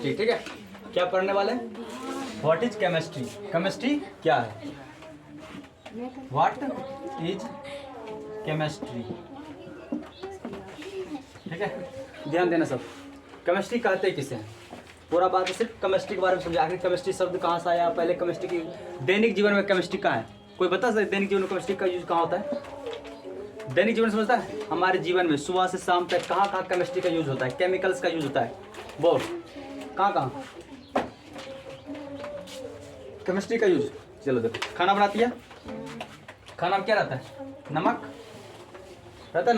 Chemistry. ठीक है, क्या पढ़ने वाले हैं? What is chemistry? केमिस्ट्री क्या है? What is chemistry? ठीक है, ध्यान देना सब। केमिस्ट्री कहते किसे हैं? पूरा बात है सिर्फ केमिस्ट्री के बारे में समझा। आखिर केमिस्ट्री शब्द कहाँ से आया? पहले केमिस्ट्री की दैनिक जीवन में केमिस्ट्री कहाँ है? कोई बता सकता है दैनिक जीवन में केमिस्ट्री का यूज कहाँ होता है? दैनिक जीवन समझता है? हमारे जीवन में सुबह से शाम तक कहाँ कहाँ केमिस्ट्री का यूज होता है, केमिकल्स का यूज होता है? बोल, कहाँ कहाँ केमिस्ट्री का यूज? चलो देखो, खाना बनाती है, खाना में क्या रहता है? नमक रहता है।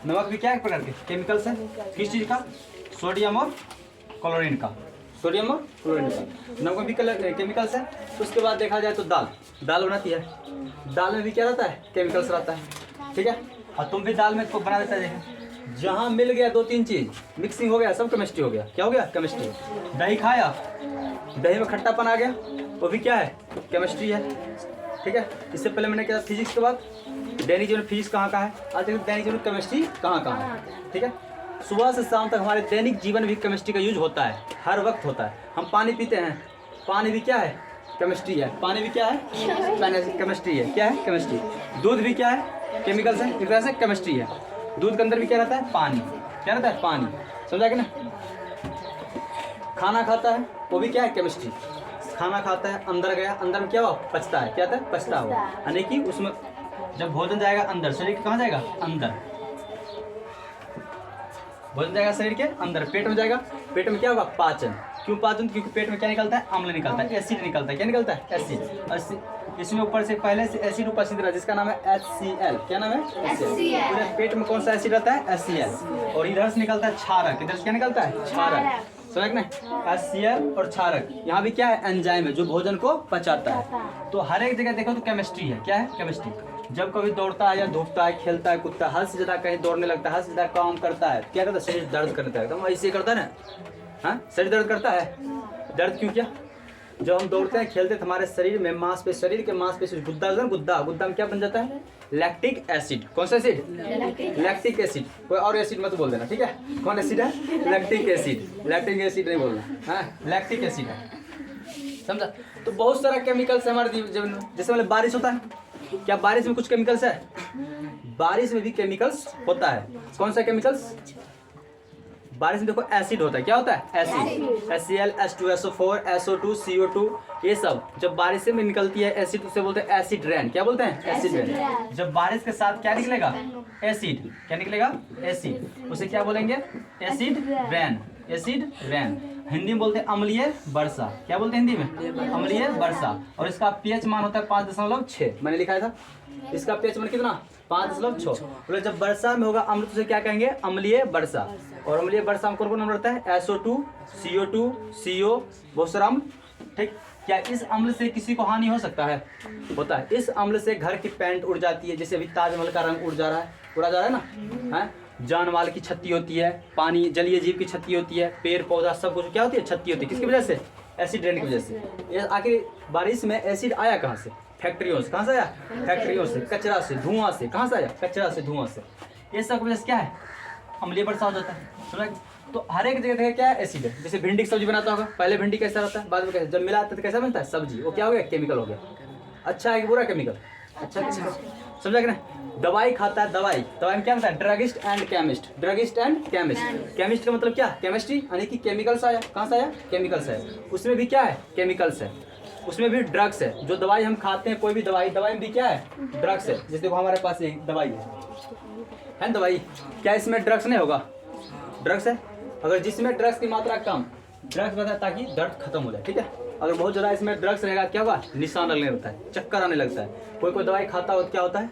नमक भी क्या है? एक प्रकार के केमिकल्स है। किस चीज़ का? सोडियम और क्लोरीन का। सोडियम और क्लोरीन का नमक भी केमिकल्स है। उसके बाद देखा जाए तो दाल बनाती है, दाल में भी क्या रहता है? केमिकल्स रहता है। ठीक है, और तुम भी दाल में को बना देता है। जहाँ मिल गया 2-3 चीज़ मिक्सिंग हो गया, सब केमिस्ट्री हो गया। क्या हो गया? केमिस्ट्री। दही खाया, दही में खट्टापन आ गया, वो भी क्या है? केमिस्ट्री है। ठीक है, इससे पहले मैंने क्या फिजिक्स के बाद दैनिक जीवन फिजिक्स कहाँ कहाँ है, आज तक दैनिक जीवन केमिस्ट्री कहाँ कहाँ है। ठीक है, सुबह से शाम तक हमारे दैनिक जीवन भी केमिस्ट्री का यूज होता है, हर वक्त होता है। हम पानी पीते हैं, पानी भी क्या है? केमिस्ट्री है। पानी भी क्या है? केमिस्ट्री है। क्या है? केमिस्ट्री। दूध भी क्या है? केमिकल्स है, एक तरह से केमिस्ट्री है। दूध के अंदर भी क्या रहता है? पानी। क्या रहता है? पानी। समझा कि ना? खाना खाता है, वो भी क्या है? केमिस्ट्री। खाना खाता है, अंदर गया, अंदर में क्या हुआ? पचता है। क्या था? पचता हुआ, यानी कि उसमें जब भोजन जाएगा अंदर, शरीर के कहाँ जाएगा? अंदर। भोजन जाएगा शरीर के अंदर, पेट में जाएगा, पेट में क्या होगा? पाचन। क्यों पाचन? क्योंकि पेट में क्या निकलता है? अम्ल निकलता है, एसिड निकलता है। क्या निकलता है? एसिड। इसमें ऊपर से पहले से एसिड उपस्थित रहा जिसका नाम है HCl। क्या नाम है? HCl। पूरे पेट में कौन सा एसिड रहता है? HCl। और इधर से निकलता है क्षारक। इधर से क्या निकलता है? क्षारक। समझ ना? HCl और क्षारक। यहाँ भी क्या है? एंजाइम है जो भोजन को पचाता है। तो हर एक जगह देखो तो केमिस्ट्री है। क्या है? केमिस्ट्री। जब कभी दौड़ता है या धूपता है, खेलता है, कूदता है, हद से ज़्यादा कहीं दौड़ने लगता है, हद से ज़्यादा काम करता है, क्या करता है? शरीर दर्द करता है। एकदम ऐसे करता है ना, हाँ, शरीर दर्द करता है। दर्द क्यों? क्या? जब हम दौड़ते हैं, खेलते हैं, तो हमारे शरीर में शरीर के मांसपेशी गुद्दा में क्या बन जाता है? Lactic acid. कौन सा एसिड? Lactic acid. कोई और एसिड मत बोल देना, ठीक है? कौन एसिड है? Lactic acid. लैक्टिक एसिड नहीं बोलना, हाँ, लैक्टिक एसिड है। समझा? तो बहुत सारा केमिकल्स है हमारे जीवन में। जैसे मतलब बारिश होता है, क्या बारिश में कुछ केमिकल्स है? बारिश में भी केमिकल्स होता है। कौन सा केमिकल्स? बारिश में देखो एसिड होता है। क्या होता है? Acid. HCl, H2SO4, SO2, CO2, ये सब जब बारिश में निकलती है एसिड, उसे बोलते हैं एसिड रेन। क्या बोलते हैं? Acid rain. जब बारिश के साथ क्या निकलेगा? एसिड। क्या निकलेगा? एसिड। उसे क्या बोलेंगे? Acid rain. Acid rain. Hindi में बोलते हैं अम्लीय वर्षा। क्या बोलते हैं हिंदी में? अम्लीय वर्षा। और इसका pH मान होता है 5.6। मैंने लिखा था इसका pH मान कितना? 5.6। बोले जब वर्षा में होगा अम्ल, तो क्या कहेंगे? अम्लीय वर्षा। और अम्लीय वर्षा में कौन-कौन अम्ल रहता है? SO2, CO2, CO, बहुत सारा अम्ल। ठीक, क्या इस अम्ल से किसी को हानि हो सकता है? होता है। इस अम्ल से घर की पेंट उड़ जाती है, जैसे अभी ताजमहल का रंग उड़ जा रहा है, उड़ा जा रहा है ना, है? जानमाल की क्षति होती है, पानी जलीय जीव की क्षति होती है, पेड़ पौधा सब कुछ क्या होती है? क्षति होती है। किसकी वजह से? एसिड रेन की वजह से। ये आखिर बारिश में एसिड आया कहाँ से? फैक्ट्रियों से। कहाँ से आया? फैक्ट्रियों से, कचरा से, धुआं से। कहाँ से आया? कचरा से, धुआं से। ये सब की वजह से क्या है? अम्लीय वर्षा हो जाता है। समझ? तो हर एक जगह क्या है? एसिड है। जैसे भिंडी की सब्जी बनाता होगा, पहले भिंडी कैसा रहता है, बाद में कैसा, जब मिलाता है तो कैसा बनता है? सब्जी। वो क्या हो गया? केमिकल हो गया। अच्छा है कि बुरा केमिकल? अच्छा। समझा कि नहीं? दवाई खाता है, दवाई में क्या होता है? Druggist and chemist. Druggist and chemist. Chemist का मतलब क्या? केमिस्ट्री, यानी कि केमिकल्स आया। कहाँ से आया? केमिकल्स है। उसमें भी क्या है? केमिकल्स है। उसमें भी ड्रग्स है। जो दवाई हम खाते हैं, कोई भी दवाई में भी क्या है? ड्रग्स है। जैसे देखो हमारे पास एक दवाई है ना, दवाई, क्या इसमें ड्रग्स नहीं होगा? ड्रग्स है। अगर जिसमें ड्रग्स की मात्रा कम, ड्रग्स बताए ताकि दर्द खत्म हो जाए, ठीक है? अगर बहुत ज़्यादा इसमें ड्रग्स रहेगा, क्या होगा? निशान लगने लगता है, चक्कर आने लगता है। कोई दवाई खाता हो तो क्या होता है?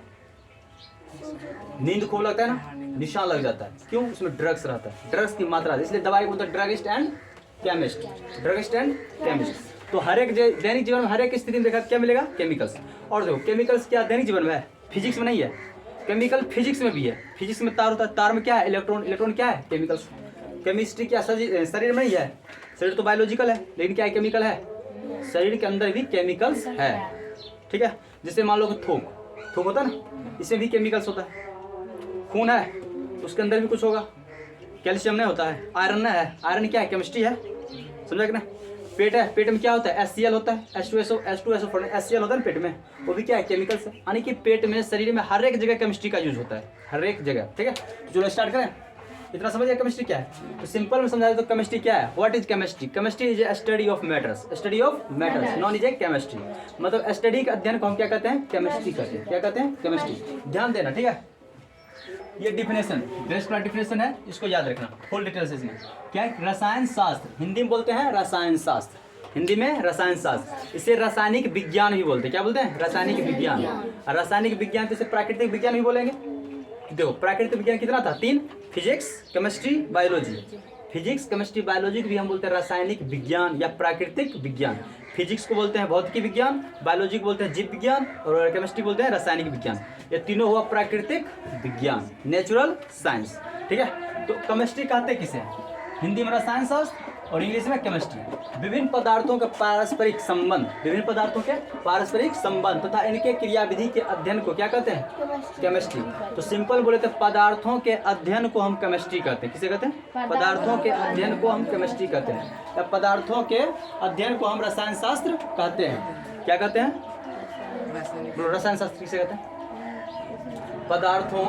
नींद खूब लगता है ना, निशान लग जाता है। क्यों? उसमें ड्रग्स रहता है, ड्रग्स की मात्रा, इसलिए दवाई बोलते हैं druggist and chemist. Druggist and chemist. तो हर एक दैनिक जीवन में हर एक स्थिति में देखा क्या मिलेगा? केमिकल्स। और देखो केमिकल्स क्या दैनिक जीवन में है? फिजिक्स में नहीं है। केमिकल फिजिक्स में भी है। फिजिक्स में तार होता है, तार में क्या है? इलेक्ट्रॉन। इलेक्ट्रॉन क्या है? केमिकल्स। केमिस्ट्री क्या शरीर में नहीं है? शरीर तो बायोलॉजिकल है, लेकिन क्या है? केमिकल है। शरीर के अंदर भी केमिकल्स है, ठीक है? जैसे मान लो कि थूक होता है ना, इसमें भी केमिकल्स होता है। खून है, उसके अंदर भी कुछ होगा। कैल्शियम नहीं होता है, आयरन नहीं है। आयरन क्या है? केमिस्ट्री है। समझा कि ना। पेट है, पेट में क्या होता है, HCl होता है, H2SO HCl होता है ना पेट में, वो भी क्या है, केमिकल्स है। यानी कि पेट में, शरीर में हर एक जगह केमिस्ट्री का यूज होता है, हर एक जगह। ठीक है, तो चलो स्टार्ट करें। इतना समझ गया केमिस्ट्री क्या है। तो सिंपल में समझाए तो केमिस्ट्री क्या है, what is chemistry. Chemistry is a study of matters, study of matters, non is a chemistry. मतलब स्टडी का अध्ययन को हम क्या कहते हैं, केमिस्ट्री कहते हैं। क्या कहते हैं, केमिस्ट्री। ध्यान देना, ठीक है। ये डिफिनेशन, बेस्ट वाला डिफिनेशन है, इसको याद रखना फुल डिटेल्स इसमें। क्या है, रसायन शास्त्र, हिंदी में बोलते हैं रसायन शास्त्र, हिंदी में रसायन शास्त्र। इसे रासायनिक विज्ञान भी बोलते हैं। क्या बोलते हैं, रासायनिक विज्ञान। रासायनिक विज्ञान तो इसे प्राकृतिक विज्ञान भी बोलेंगे। देखो प्राकृतिक विज्ञान कितना था, 3, physics, chemistry, biology. Physics, chemistry, biology को भी हम बोलते हैं रासायनिक विज्ञान या प्राकृतिक विज्ञान। फिजिक्स को बोलते हैं भौतिकी विज्ञान, बायोलॉजी को बोलते हैं जीव विज्ञान, और केमिस्ट्री बोलते हैं रासायनिक विज्ञान। ये तीनों हुआ प्राकृतिक विज्ञान, नेचुरल साइंस। ठीक है, तो केमिस्ट्री कहते किसे, हिंदी में रसायन शास्त्र और इंग्लिश में केमिस्ट्री। विभिन्न पदार्थों के पारस्परिक संबंध, विभिन्न पदार्थों के पारस्परिक संबंध तथा इनके क्रियाविधि के अध्ययन को क्या कहते हैं, केमिस्ट्री। तो सिंपल बोले तो पदार्थों के अध्ययन को हम केमिस्ट्री कहते हैं। किसे कहते हैं, पदार्थों के अध्ययन को हम केमिस्ट्री कहते हैं, या पदार्थों के अध्ययन को हम रसायन शास्त्र कहते हैं। क्या कहते हैं, रसायन शास्त्र किसे कहते हैं, पदार्थों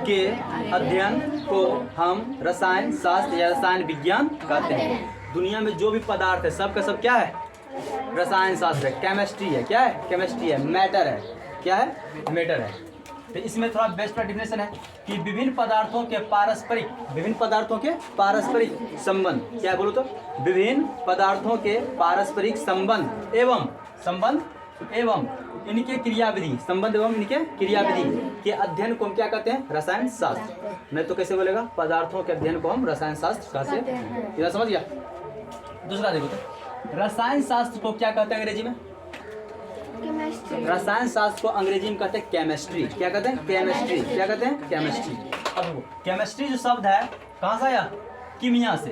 के अध्ययन को हम रसायन शास्त्र या रसायन विज्ञान कहते हैं। दुनिया में जो भी पदार्थ है सब का सब क्या है, रसायन शास्त्र है, केमिस्ट्री है। क्या है, केमिस्ट्री है, मैटर है। क्या है, मैटर है। तो इसमें थोड़ा बेस्ट डिफिनेशन है कि विभिन्न पदार्थों के पारस्परिक, विभिन्न पदार्थों के पारस्परिक संबंध, क्या बोलो तो, विभिन्न पदार्थों के पारस्परिक संबंध एवं इनके क्रियाविधि, संबंध एवं इनके क्रियाविधि के अध्ययन को हम क्या कहते हैं, रसायन शास्त्र। नहीं तो कैसे बोलेगा, पदार्थों के अध्ययन को हम रसायन शास्त्र कहते हैं। इतना समझ गया। दूसरा देखो तो, रसायन शास्त्र को क्या कहते हैं अंग्रेजी में, रसायन शास्त्र को अंग्रेजी में कहते हैं केमिस्ट्री। क्या कहते हैं, केमिस्ट्री। क्या कहते हैं, केमिस्ट्री। अब केमिस्ट्री जो शब्द है कहाँ से आया, कीमिया से।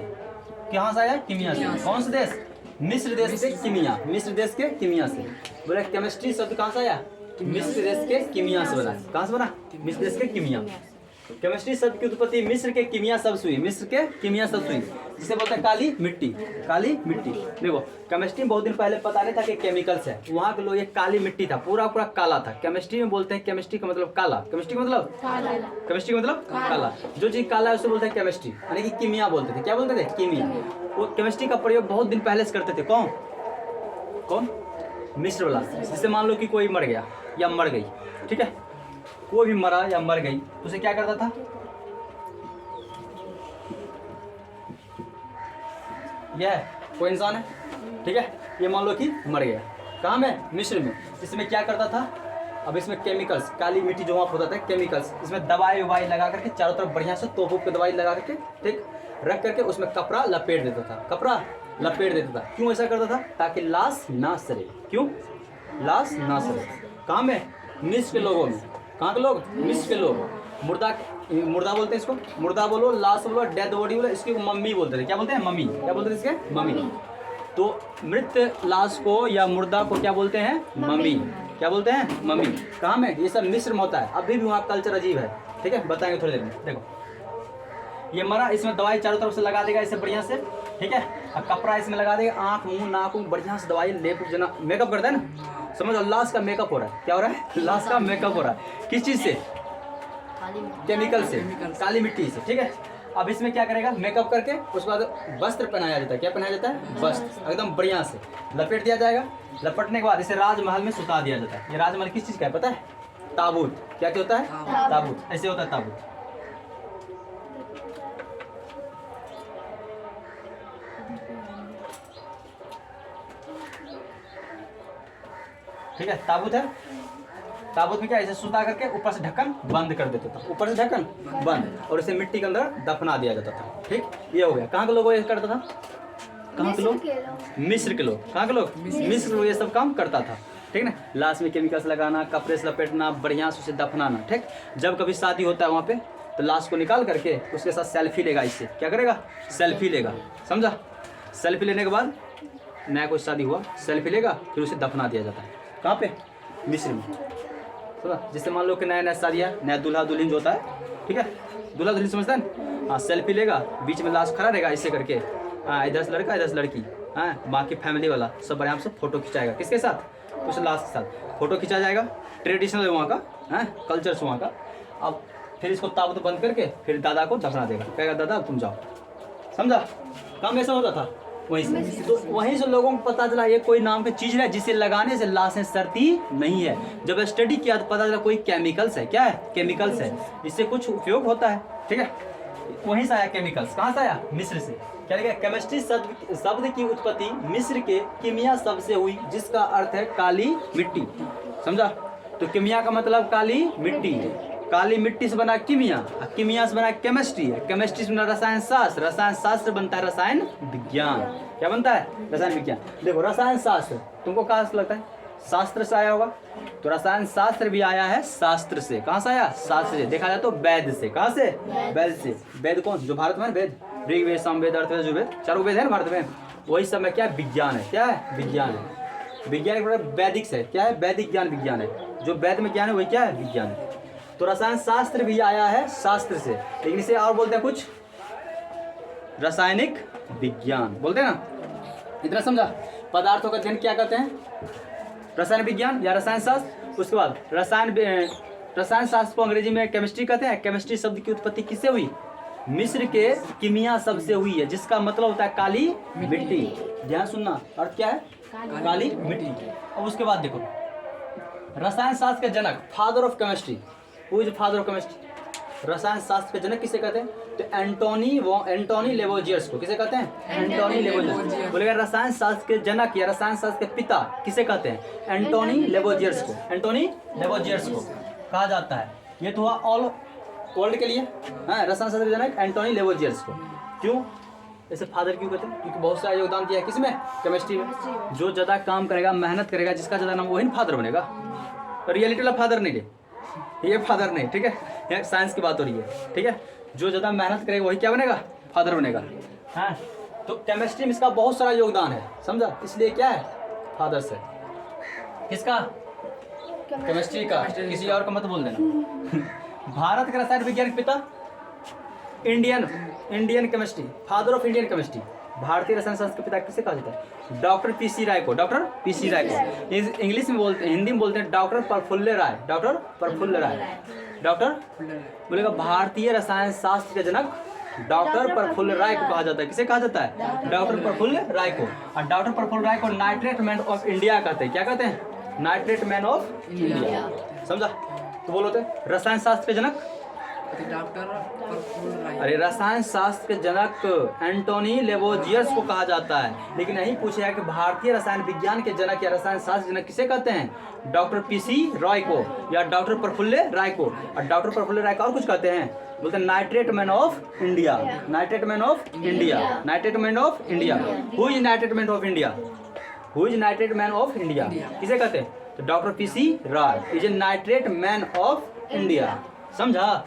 कहाँ से आया, कीमिया से। कौन से देश, मिस्र देश से कीमिया, मिस्र देश के कीमिया से। बोले केमिस्ट्री शब्द कहाँ से आया, मिस्र देश के कीमिया से बना। कहाँ से बना, मिस्र देश के कीमिया। केमिस्ट्री शब्द की उत्पत्ति मिस्र के कीमिया शब्द से हुई, मिस्र के कीमिया शब्द हुई, जिसे बोलते हैं काली मिट्टी। काली मिट्टी। देखो केमिस्ट्री में बहुत दिन पहले पता नहीं था कि केमिकल्स है, वहाँ के लोग, ये काली मिट्टी था, पूरा पूरा काला था। केमिस्ट्री में बोलते हैं, केमिस्ट्री का मतलब काला, केमिस्ट्री का मतलब केमिस्ट्री का मतलब काला। जो चीज काला है उसे बोलते हैं केमिस्ट्री, यानी कि कीमिया बोलते थे। क्या बोलते थे, कीमिया। वो केमिस्ट्री का प्रयोग बहुत दिन पहले से करते थे। कौन कौन, मिस्र वाला। जिससे मान लो कि कोई मर गया या मर गई, ठीक है, कोई भी मरा या मर गई, उसे क्या करता था, यह कोई इंसान है, ठीक है, ये मान लो कि मर गया, कहाँ में, मिस्र में। इसमें क्या करता था, अब इसमें केमिकल्स, काली मिट्टी जो वहाँ होता था, केमिकल्स, इसमें दवाई ववाई लगा करके चारों तरफ बढ़िया से तोप के दवाई लगा करके, ठीक, रख करके उसमें कपड़ा लपेट देता था, कपड़ा लपेट देता था। क्यों ऐसा करता था, ताकि लाश ना सड़े। क्यों, लाश ना सड़े। कहाँ में, मिस्र के लोगों में। कहाँ के लोग, मिस्र के लोग। मुर्दा बोलते हैं इसको, मुर्दा बोलो, लाश बोलो, डेड बॉडी बोलो, इसकी मम्मी बोलते थे। क्या बोलते हैं, मम्मी। क्या बोलते थे इसके, मम्मी। तो मृत लाश को या मुर्दा को क्या बोलते हैं, मम्मी। क्या बोलते हैं, मम्मी। कहाँ में, ये सब मिस्र में होता है। अभी भी वहाँ कल्चर अजीब है, ठीक है, बताएंगे थोड़ी देर में। देखो ये मरा, इसमें दवाई चारों तरफ से लगा देगा इसे बढ़िया से, ठीक है, और कपड़ा इसमें लगा देगा, आँख मुंह नाक बढ़िया से दवाई लेप जना मेकअप करता है ना, समझो लाश का मेकअप हो रहा है। क्या हो रहा है, लाश का मेकअप हो रहा है। किस चीज़ से, केमिकल से, काली मिट्टी से, ठीक है। अब इसमें क्या करेगा, मेकअप करके उसके बाद वस्त्र पहनाया जाता है। क्या पहनाया जाता है, वस्त्र एकदम बढ़िया से लपेट दिया जाएगा। लपटने के बाद इसे राजमहल में सुता दिया जाता है। ये राजमहल किस चीज़ का है पता है, ताबूत। क्या क्या होता है, ताबूत। ऐसे होता है ताबूत, ठीक है, ताबूत है। ताबूत में क्या, ऐसे सुता करके ऊपर से ढक्कन बंद कर देता था, ऊपर से ढक्कन बंद, और इसे मिट्टी के अंदर दफना दिया जाता था। ठीक, ये हो गया। कहाँ के लोग ये करता था, कहाँ के लोग, मिस्र के लोग। कहाँ के लोग, मिस्र लोग ये सब काम करता था, ठीक ना। लाश में केमिकल्स लगाना, कपड़े से लपेटना, बढ़िया से उसे दफनाना, ठीक। जब कभी शादी होता है वहाँ पे, तो लाश को निकाल करके उसके साथ सेल्फी लेगा। इससे क्या करेगा, सेल्फी लेगा, समझा। सेल्फी लेने के बाद नया कोई शादी हुआ, सेल्फी लेगा, फिर उसे दफना दिया जाता है। कहाँ पे, मिस्र में, समझा। जिससे मान लो कि नया नया शादी है, नया दूल्हा दुल्हन जो होता है, ठीक है, दूल्हा दुल्हन समझता है ना, हाँ, सेल्फी लेगा, बीच में लाश खड़ा रहेगा ऐसे करके, हाँ, इधर से लड़का इधर से लड़की, हाँ, बाकी फैमिली वाला सब आराम से फोटो खिंचाएगा। किसके साथ? उस लाश के साथ फोटो खिंचा जाएगा। ट्रेडिशनल है वहाँ का, हाँ, कल्चर से वहाँ का। अब फिर इसको ताबूत बंद करके फिर दादा को दफना देगा, कहेगा दादा तुम जाओ। समझा? काम ऐसा होता था वहीं से। तो वहीं से लोगों को पता चला ये कोई नाम की चीज़ है जिसे लगाने से लाशें सड़ती नहीं है। जब स्टडी किया तो पता चला कोई केमिकल्स है। क्या है? केमिकल्स है, इससे कुछ उपयोग होता है। ठीक है, वहीं से आया केमिकल्स। कहाँ से आया? मिस्र से। क्या लिखा? केमिस्ट्री शब्द की उत्पत्ति मिस्र के कीमिया शब्द से हुई, जिसका अर्थ है काली मिट्टी। समझा? तो कीमिया का मतलब काली मिट्टी, काली मिट्टी से बना कीमिया, कीमिया से बना केमिस्ट्री है, केमिस्ट्री से बना रसायन शास्त्र, रसायन शास्त्र बनता है रसायन विज्ञान। क्या बनता है? रसायन विज्ञान। देखो रसायन शास्त्र तुमको कहाँ से लगता है? शास्त्र से आया होगा, तो रसायन शास्त्र भी आया है शास्त्र से। कहाँ से आया? शास्त्र से। देखा जाए तो वैद से। कहाँ से? वैद से। वैद कौन? जो भारत में वेद, ऋग्वेद, सामवेद, अर्थवेद, जुर्वेद, चारों वेद है ना भारत में। वही सब में क्या है? विज्ञान है। क्या है? विज्ञान है। विज्ञान के मतलब वैदिक से। क्या है? वैदिक ज्ञान विज्ञान है। जो वैद में ज्ञान है वही क्या है? विज्ञान है। तो रसायन शास्त्र भी आया है शास्त्र से, लेकिन इसे और बोलते हैं कुछ रासायनिक विज्ञान बोलते हैं ना। इतना समझा? पदार्थों का अध्ययन क्या कहते हैं? रसायन विज्ञान या रसायन शास्त्र। उसके बाद रसायन शास्त्र को अंग्रेजी में केमिस्ट्री कहते हैं। केमिस्ट्री शब्द की उत्पत्ति किससे हुई? मिस्र के कीमिया शब्द से हुई है, जिसका मतलब होता है काली मिट्टी। ध्यान सुनना, अर्थ क्या है? काली मिट्टी। अब उसके बाद देखो रसायन शास्त्र के जनक, father of chemistry. Who is father of chemistry? रसायन शास्त्र के जनक किसे कहते हैं? तो एंटोनी लेवोजियस को। किसे कहते हैं? एंटोनी लेवोजियस। बोलेगा रसायन शास्त्र के जनक या रसायन शास्त्र के पिता किसे कहते हैं? एंटोनी लेवोजियस को। एंटोनी लेवोजियस को कहा जाता है। ये तो हुआ ऑल वर्ल्ड के लिए, हाँ, रसायन शास्त्र के जनक एंटोनी लेवोजियस को। क्यों ऐसे फादर क्यों कहते हैं? क्योंकि बहुत सारा योगदान दिया है। किसमें? केमिस्ट्री में। जो ज़्यादा काम करेगा, मेहनत करेगा, जिसका ज़्यादा नाम, वही फादर बनेगा। रियलिटी वाला फादर नहीं, ये फादर नहीं। ठीक है, ये साइंस की बात हो रही है। ठीक है, जो ज़्यादा मेहनत करेगा वही क्या बनेगा? फादर बनेगा। हाँ, तो केमिस्ट्री में इसका बहुत सारा योगदान है। समझा? इसलिए क्या है? फादर से। किसका? केमिस्ट्री का। किसी और का मत बोल देना। भारत के रसायन विज्ञान के पिता, Indian chemistry, father of Indian chemistry. भारतीय रसायन शास्त्र के पिता किसे कहा जाता है? डॉक्टर पीसी राय को। डॉक्टर पीसी राय को। इंग्लिश में बोलते हैं, हिंदी में बोलते हैं डॉक्टर प्रफुल्ल राय। डॉक्टर प्रफुल्ल राय। डॉक्टर बोलेगा भारतीय रसायन शास्त्र के जनक डॉक्टर प्रफुल्ल राय को कहा जाता है। किसे कहा जाता है? डॉक्टर प्रफुल्ल राय को। और डॉक्टर प्रफुल्ल राय को नाइट्रेट मैन ऑफ इंडिया कहते हैं। क्या कहते हैं? Nitrate man of India. समझा? तो बोलोते रसायन शास्त्र के जनक अरे रसायन शास्त्र के जनक एंटोनी लेवोजियस को कहा जाता है। लेकिन यही पूछा है कि भारतीय रसायन विज्ञान के जनक या रसायन शास्त्र जनक किसे कहते हैं? डॉक्टर पीसी रॉय को या डॉक्टर प्रफुल्ल राय को। और डॉक्टर प्रफुल्ल राय का और कुछ कहते हैं, बोलते हैं nitrate man of India. Nitrate man of India. Nitrate man of India. Who is nitrate man of India? Who is nitrate man of India? किसे कहते हैं? तो doctor PC Roy is a nitrate man of India. समझा?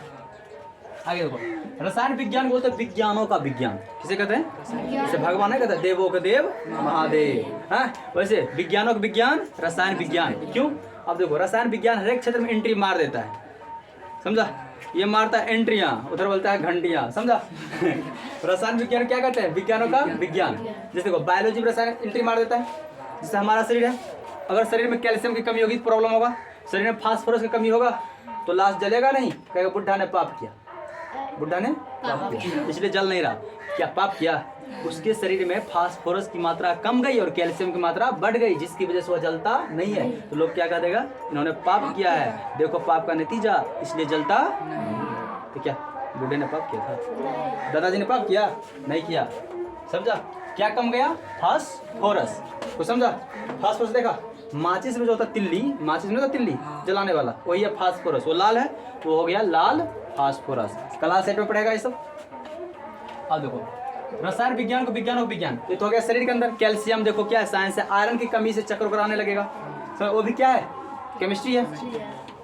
आगे देखो रसायन विज्ञान बोलते हैं विज्ञानों का विज्ञान। किसे कहते हैं? जैसे भगवान है कहते हैं देवों के देव महादेव। हाँ, वैसे विज्ञानों का विज्ञान रसायन विज्ञान। क्यों? अब देखो रसायन विज्ञान हर एक क्षेत्र में एंट्री मार देता है। समझा? ये मारता है एंट्रियां, उधर बोलता है घंटियां। समझा? रसायन विज्ञान क्या कहते हैं? विज्ञानों का विज्ञान। जैसे देखो बायोलॉजी में रसायन एंट्री मार देता है। जैसे हमारा शरीर है, अगर शरीर में कैल्शियम की कमी होगी तो प्रॉब्लम होगा। शरीर में फास्फोरस की कमी होगा तो लाश जलेगा नहीं, कहेगा बुढ़ा ने पाप किया, बुढ़ा ने पाप किया इसलिए जल नहीं रहा। क्या पाप किया? उसके शरीर में फास्फोरस की मात्रा कम गई और कैल्शियम की मात्रा बढ़ गई, जिसकी वजह से वह जलता नहीं है। तो लोग क्या कह देगा? इन्होंने पाप किया है, देखो पाप का नतीजा, इसलिए जलता नहीं। तो क्या बूढ़े ने पाप किया था? दादाजी ने पाप किया? नहीं किया। समझा? क्या कम गया? फास्फोरस को। समझा? फास्फोरस देखा माचिस में जो होता तिल्ली, माचिस में होता तिल्ली जलाने वाला, वही है फास्फोरस। वो लाल है तो हो गया लाल फास्फोरस। क्लास 8 में पढ़ेगा ये सब। अब देखो रसायन विज्ञान को विज्ञान और विज्ञान, ये तो हो गया शरीर के अंदर। कैल्शियम देखो क्या है? साइंस है। आयरन की कमी से चक्कर कराने लगेगा, वो भी क्या है? केमिस्ट्री है।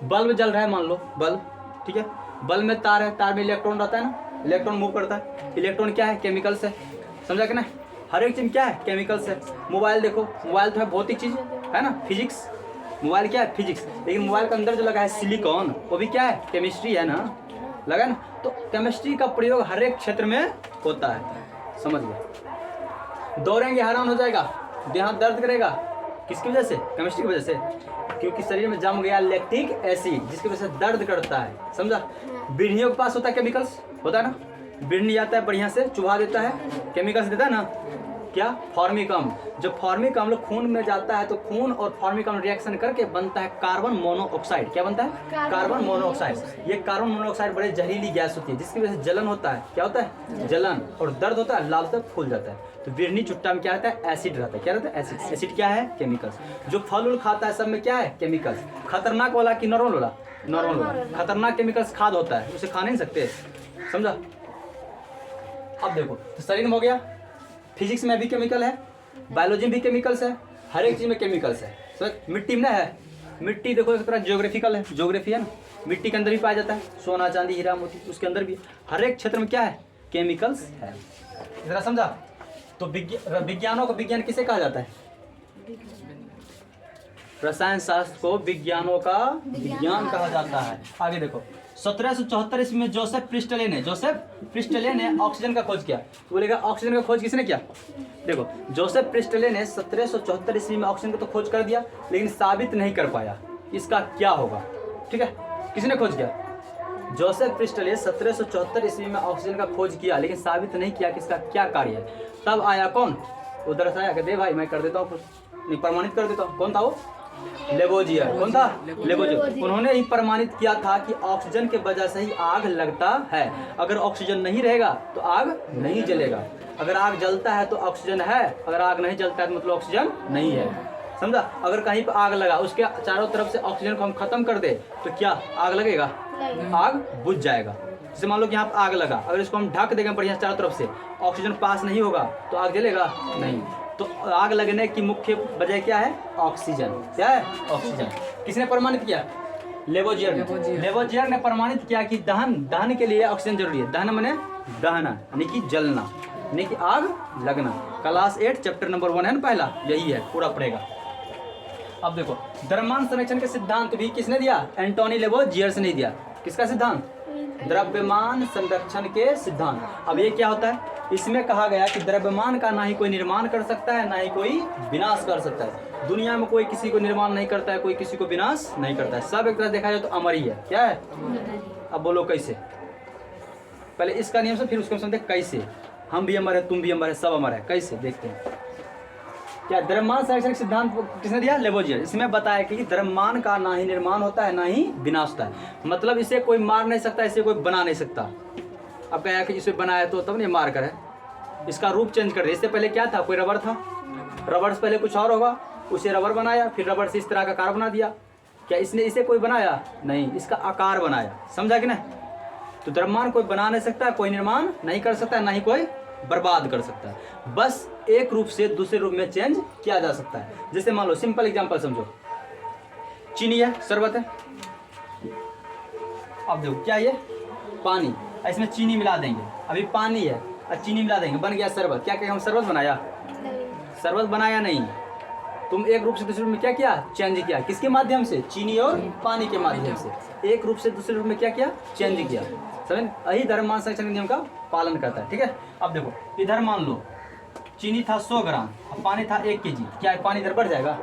बल्ब जल रहा है, मान लो बल्ब, ठीक है, बल्ब में तार है, तार में इलेक्ट्रॉन रहता है ना, इलेक्ट्रॉन मूव करता है। इलेक्ट्रॉन क्या है? केमिकल्स है। समझा कि ना? हर एक चीज क्या है? केमिकल्स है। मोबाइल देखो, मोबाइल तो है भौतिक चीज है ना, फिजिक्स। मोबाइल क्या है? फिजिक्स। लेकिन मोबाइल के अंदर जो लगा है सिलिकॉन, वो भी क्या है? केमिस्ट्री है ना, लगा ना। तो केमिस्ट्री का प्रयोग हर एक क्षेत्र में होता है। समझ गए? दौड़ेंगे हैरान हो जाएगा, देह हाथ दर्द करेगा, किसकी वजह से? केमिस्ट्री की वजह से, क्योंकि शरीर में जम गया लैक्टिक एसिड जिसकी वजह से दर्द करता है, समझा? बिढ़नियों के पास होता है केमिकल्स, होता है ना, बिढ़नी आता है बढ़िया से चुभा देता है, केमिकल्स देता है ना, क्या? फॉर्मिक अम्ल। जब फॉर्मिक अम्ल खून में जाता है तो खून और फॉर्मिक अम्ल रिएक्शन करके बनता है कार्बन मोनोऑक्साइड। क्या बनता है? Carbon monoxide. ये कार्बन मोनोऑक्साइड बड़े जहरीली गैस होती है जिसकी वजह से जलन होता है। क्या होता है? जलन, और दर्द होता है, लाल से फूल जाता है। तो बिरनी चुट्टा में क्या रहता है? एसिड रहता है। क्या रहता है? एसिड। एसिड क्या है? केमिकल्स। जो फल उल खाता है सब में क्या है? केमिकल्स। खतरनाक वाला कि नॉर्मल वाला? नॉर्मल वाला। खतरनाक केमिकल्स खाद होता है, उसे खा नहीं सकते, समझा? अब देखो, तो शरीर में हो गया, फिजिक्स में भी केमिकल है, बायोलॉजी में भी केमिकल्स है, हर एक चीज में केमिकल्स है। समझ? मिट्टी में है, मिट्टी देखो एक तरह ज्योग्राफिकल है, ज्योग्राफी है ना, मिट्टी के अंदर भी पाया जाता है, सोना चांदी हीरा मोती, उसके अंदर भी हर एक क्षेत्र में क्या है? केमिकल्स है। जरा समझा? तो विज्ञानों को विज्ञान किसे कहा जाता है? रसायन शास्त्र को विज्ञानों का विज्ञान कहा जाता है। आगे देखो, 1774 ईस्वी में जोसेफ प्रिस्टले ने ऑक्सीजन का खोज किया। बोलेगा ऑक्सीजन का खोज किसने किया? देखो, जोसेफ प्रिस्टले ने 1774 ईस्वी में ऑक्सीजन का तो खोज कर दिया, लेकिन साबित नहीं कर पाया इसका क्या होगा। ठीक है, किसने खोज किया? जोसेफ प्रिस्टले 1774 ईस्वी में ऑक्सीजन का खोज किया, लेकिन साबित नहीं किया कि इसका क्या कार्य है। तब आया कौन? उधर से आया कि दे भाई मैं कर देता हूँ कुछ, नहीं प्रमाणित कर देता हूँ। कौन था वो? लेबोजियर। कौन था? लेबोजियर। उन्होंने ही प्रमाणित किया था कि ऑक्सीजन के वजह से ही आग लगता है। अगर ऑक्सीजन नहीं रहेगा तो आग नहीं जलेगा, अगर आग जलता है तो ऑक्सीजन है, अगर आग नहीं जलता है तो मतलब ऑक्सीजन नहीं है। समझा? अगर कहीं पर आग लगा, उसके चारों तरफ से ऑक्सीजन को हम खत्म कर दे तो क्या आग लगेगा? आग बुझ जाएगा। जैसे मान लो कि यहाँ पर आग लगा, अगर इसको हम ढक देंगे बढ़िया चारों तरफ से, ऑक्सीजन पास नहीं होगा तो आग जलेगा नहीं। तो आग लगने की मुख्य वजह क्या है? ऑक्सीजन। क्या है? ऑक्सीजन। किसने प्रमाणित किया? लेबोजियर ने। लेबोजियर ने प्रमाणित किया कि दहन के लिए ऑक्सीजन जरूरी है। दहन माने दहना, यानी कि जलना, यानी कि आग लगना। क्लास 8 चैप्टर नंबर 1 है ना, पहला यही है, पूरा पड़ेगा। अब देखो, द्रव्यमान संरक्षण के सिद्धांत भी किसने दिया? एंटोनी लेबोजियर ने दिया। किसका सिद्धांत? द्रव्यमान संरक्षण के सिद्धांत। अब ये क्या होता है? इसमें कहा गया कि द्रव्यमान का ना ही कोई निर्माण कर सकता है, ना ही कोई विनाश कर सकता है। दुनिया में कोई किसी को निर्माण नहीं करता है, कोई किसी को विनाश नहीं करता है, सब एक तरह देखा जाए तो अमर ही है। क्या है? अब बोलो कैसे? पहले इसका नियम से, फिर उसको समझते कैसे। हम भी अमर है, तुम भी अमर है, सब अमर है। कैसे? देखते हैं। क्या द्रव्यमान संरक्षण सिद्धांत किसने दिया? लेबोजियर। इसमें बताया कि द्रव्यमान का ना ही निर्माण होता है, ना ही विनाश होता है। मतलब इसे कोई मार नहीं सकता, इसे कोई बना नहीं सकता। अब कहा कि इसे बनाया तो तब नहीं मार कर है, इसका रूप चेंज कर दे। इससे पहले क्या था? कोई रबर था, रबर से पहले कुछ और होगा, उसे रबर बनाया, फिर रबर से इस तरह का कार बना दिया। क्या इसने इसे कोई बनाया? नहीं, इसका आकार बनाया। समझा कि नहीं? तो द्रव्यमान कोई बना नहीं सकता, कोई निर्माण नहीं कर सकता, ना ही कोई बर्बाद कर सकता है। बस एक रूप से दूसरे रूप में चेंज किया जा सकता है। जैसे मान लो, सिंपल एग्जांपल समझो, चीनी है, शरबत है। अब देखो क्या, ये पानी, इसमें चीनी मिला देंगे, अभी पानी है और चीनी मिला देंगे, बन गया शरबत। क्या कहें हम? शरबत बनाया? शरबत बनाया नहीं, तुम एक रूप से दूसरे रूप में क्या किया? चेंज किया। किसके माध्यम से? चीनी और पानी के माध्यम से एक रूप से दूसरे रूप में क्या किया? चेंज किया। समझ? यही द्रव्यमान संरक्षण के नियम का पालन करता है। ठीक है, अब देखो, इधर मान लो चीनी था 100 ग्राम और पानी था 1 kg। क्या पानी इधर बढ़ जाएगा?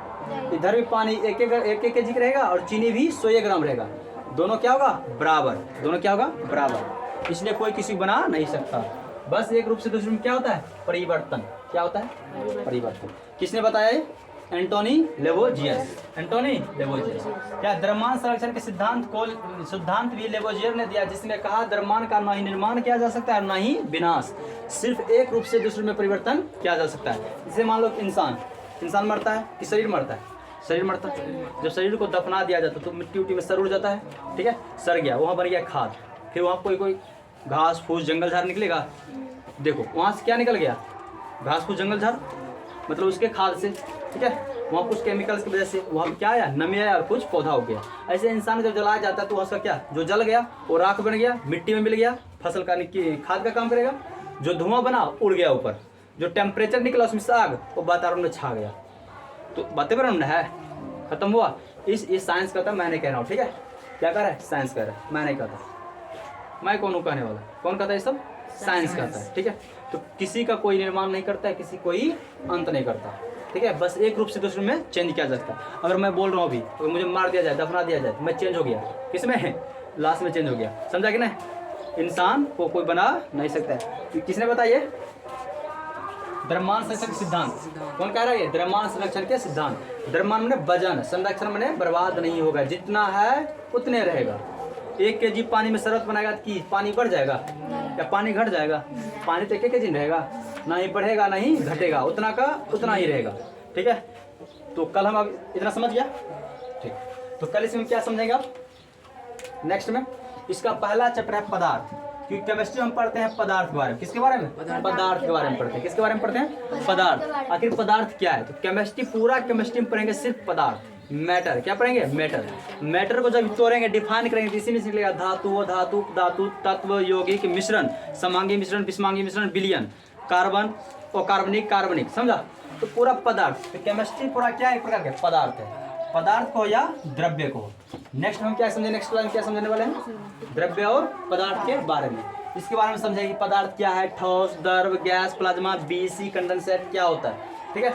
इधर भी पानी 1 kg रहेगा और चीनी भी 100 ग्राम रहेगा। दोनों क्या होगा? बराबर। दोनों क्या होगा? बराबर। इसलिए कोई किसी को बना नहीं सकता। बस एक रूप से दूसरे में क्या होता है? परिवर्तन। क्या होता है? परिवर्तन। किसने बताया ये? एंटोनी लेबोजियर। एंटोनी लेबोजियर। क्या द्रव्यमान संरक्षण के सिद्धांत भी लेबोजियर ने दिया, जिसमें कहा द्रव्यमान का ना ही निर्माण किया जा सकता है, ना ही विनाश, सिर्फ एक रूप से दूसरे में परिवर्तन किया जा सकता है। जैसे मान लो इंसान मरता है कि शरीर मरता है? शरीर मरता है। जब शरीर को दफना दिया जाता है तो मिट्टी उट्टी में सर उड़ जाता है। ठीक है, सर गया, वहाँ बन गया खाद, फिर वहाँ कोई घास फूस जंगल झाड़ निकलेगा। देखो वहाँ से क्या निकल गया? घास फूस जंगल झाड़, मतलब उसके खाद से। ठीक है, वहाँ कुछ केमिकल्स की वजह से वहाँ क्या आया? नमी आया और कुछ पौधा हो गया। ऐसे इंसान जब जलाया जाता है तो उसका क्या? जो जल गया वो राख बन गया, मिट्टी में मिल गया, फसल का खाद का काम करेगा। जो धुआं बना उड़ गया ऊपर, जो टेम्परेचर निकला उसमें से आग, वो वातावरण में छा गया। तो वातावरण में है, खत्म हुआ। इस साइंस कहता है, मैं नहीं कह रहा हूँ। ठीक है, क्या कर रहा है? साइंस कह रहा है, मैं नहीं कहता। मैं कौन हूँ कहने वाला, कौन कहता है ये सब? साइंस कहता है, ठीक है। तो किसी का कोई निर्माण नहीं करता है, किसी कोई अंत नहीं करता, ठीक है। बस एक रूप से दूसरे में चेंज किया जा सकता है। अगर मैं बोल रहा हूँ अभी, अगर मुझे मार दिया जाए, दफना दिया जाए, तो मैं चेंज हो गया, किसमें है? लास्ट में चेंज हो गया, समझा कि नहीं? इंसान को कोई बना नहीं सकता है। किसने बताया? द्रव्यमान संरक्षण सिद्धांत। कौन कह रहा है? द्रव्यमान संरक्षण के सिद्धांत। द्रव्यमान माने वजन, संरक्षण माने बर्बाद नहीं होगा, जितना है उतने रहेगा। 1 kg पानी में शरबत बनाएगा कि पानी बढ़ जाएगा या पानी घट जाएगा? पानी तो 1 kg रहेगा, ना ही बढ़ेगा ना ही घटेगा, उतना का उतना ही रहेगा, ठीक है। तो कल हम अब इतना समझ गया, ठीक। तो कल इसमें क्या समझेंगे आप? नेक्स्ट में इसका पहला चैप्टर है पदार्थ, क्योंकि केमिस्ट्री हम पढ़ते हैं पदार्थ के बारे में। किसके बारे में? पदार्थ के बारे में पढ़ते हैं। किसके बारे में पढ़ते हैं? पदार्थ। आखिर पदार्थ क्या है? तो केमिस्ट्री, पूरा केमिस्ट्री में पढ़ेंगे सिर्फ पदार्थ, मैटर। क्या पढ़ेंगे? मैटर। मैटर को जब तोड़ेंगे, डिफाइन करेंगे, इसी में निकलेगा धातु, धातु, धातु, तत्व, यौगिक, मिश्रण, समांगी मिश्रण, विषमांगी मिश्रण, विलयन, कार्बन, अकार्बनिक, कार्बनिक, समझा? तो पूरा पदार्थ। तो केमिस्ट्री पूरा क्या है? एक प्रकार के पदार्थ है, पदार्थ को या द्रव्य को। नेक्स्ट हम क्या समझे? नेक्स्ट क्लास में क्या समझने वाले हैं? द्रव्य और पदार्थ के बारे में। इसके बारे में समझेंगे, पदार्थ क्या है, ठोस, द्रव, गैस, प्लाज्मा, बीसी, कंडेंसेट क्या होता है, ठीक है।